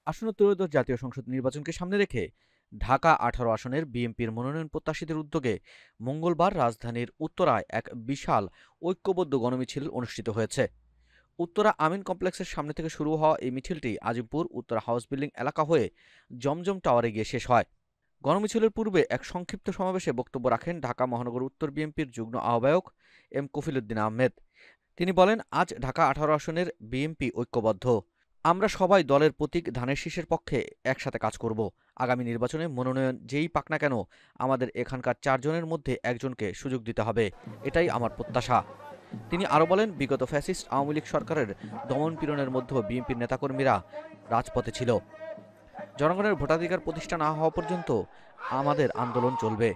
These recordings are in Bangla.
আসন্ন ত্রয়োদশ জাতীয় সংসদ নির্বাচনকে সামনে রেখে ঢাকা ১৮ আসনের বিএনপির মনোনয়ন প্রত্যাশীদের উদ্যোগে মঙ্গলবার রাজধানীর উত্তরায় এক বিশাল ঐক্যবদ্ধ গণমিছিল অনুষ্ঠিত হয়েছে। উত্তরা আমিন কমপ্লেক্সের সামনে থেকে শুরু হওয়া এই মিছিলটি আজিমপুর উত্তরা হাউস বিল্ডিং এলাকা হয়ে জমজম টাওয়ারে গিয়ে শেষ হয়। গণমিছিলের পূর্বে এক সংক্ষিপ্ত সমাবেশে বক্তব্য রাখেন ঢাকা মহানগর উত্তর বিএনপির যুগ্ম আহ্বায়ক এম কফিলউদ্দিন আহমেদ। তিনি বলেন, আজ ঢাকা ১৮ আসনের বিএনপি ঐক্যবদ্ধ। আমরা সবাই দলের প্রতীক ধানের শীষের পক্ষে একসাথে কাজ করব। আগামী নির্বাচনে মনোনয়ন যেই পাক না কেন, আমাদের এখানকার ৪ জনের মধ্যে একজনকে সুযোগ দিতে হবে, এটাই আমার প্রত্যাশা। তিনি আরও বলেন, বিগত ফ্যাসিস্ট আওয়ামী লীগ সরকারের দমন-পীড়নের মধ্যেও বিএনপির নেতাকর্মীরা রাজপথে ছিল। জনগণের ভোটাধিকার প্রতিষ্ঠা না হওয়া পর্যন্ত আমাদের আন্দোলন চলবে।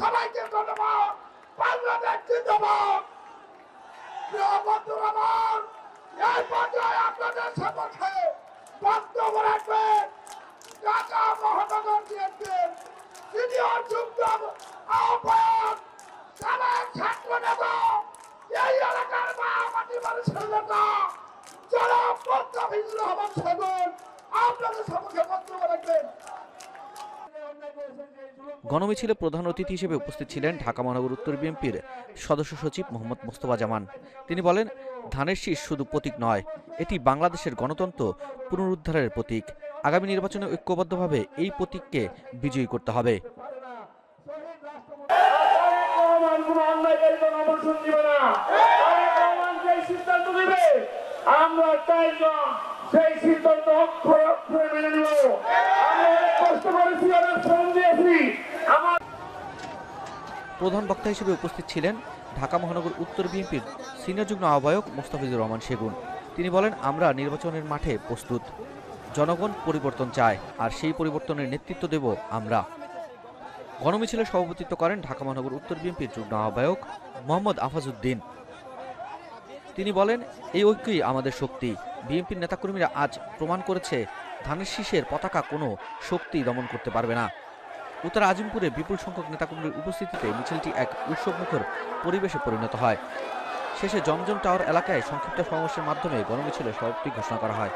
সবাইকে ধন্যবাদ। বাংলাদেশ জিন্দাবাদ। প্রিয় বন্ধুরা আমার, এই পর্যায়ে আপনাদের সম্মুখে বক্তব্য রাখবেন ঢাকা মহানগর বিএনপির সিনিয়র যুগ্ম আহ্বায়ক, সাবেক ছাত্র নেতা, এই এলাকার মাটি মানুষের নেতা জনাব মোস্তাফিজুর রহমান সেগুন আপনাদের সম্মুখে বক্তব্য রাখবেন। গণমিছিলে প্রধান অতিথি হিসেবে উপস্থিত ছিলেন ঢাকা মহানগর উত্তর বিএনপির সদস্য সচিব মোহাম্মদ মোস্তফা জামান। তিনি বলেন, ধানের শীষ শুধু প্রতীক নয়, এটি বাংলাদেশের গণতন্ত্র পুনরুদ্ধারের প্রতীক। আগামী নির্বাচনে ঐক্যবদ্ধভাবে এই প্রতীককে বিজয়ী করতে হবে। আমরা সেই সিদ্ধান্ত অক্ষরে অক্ষরে মেনে নেব। আমরা অনেক কষ্ট করেছি, অনেক শ্রম দিয়েছি। প্রধান বক্তা হিসেবে উপস্থিত ছিলেন ঢাকা মহানগর উত্তর বিএনপির সিনিয়র যুগ্ম আহ্বায়ক মোস্তাফিজুর রহমান সেগুন। তিনি বলেন, আমরা নির্বাচনের মাঠে প্রস্তুত। জনগণ পরিবর্তন চায়, আর সেই পরিবর্তনের নেতৃত্ব দেব আমরা। গণমিছিলে সভাপতিত্ব করেন ঢাকা মহানগর উত্তর বিএনপির যুগ্ম আহ্বায়ক মোহাম্মদ আফাজউদ্দিন। তিনি বলেন, এই ঐক্যই আমাদের শক্তি। বিএনপির নেতাকর্মীরা আজ প্রমাণ করেছে, ধানের শীষের পতাকা কোনো শক্তি দমন করতে পারবে না। উত্তরা আজিমপুরে বিপুল সংখ্যক নেতাকর্মীর উপস্থিতিতে মিছিলটি এক উৎসবমুখর পরিবেশে পরিণত হয়। শেষে জমজম টাওয়ার এলাকায় সংক্ষিপ্ত সমাবেশের মাধ্যমে গণমিছিলের সমাপ্তি ঘোষণা করা হয়।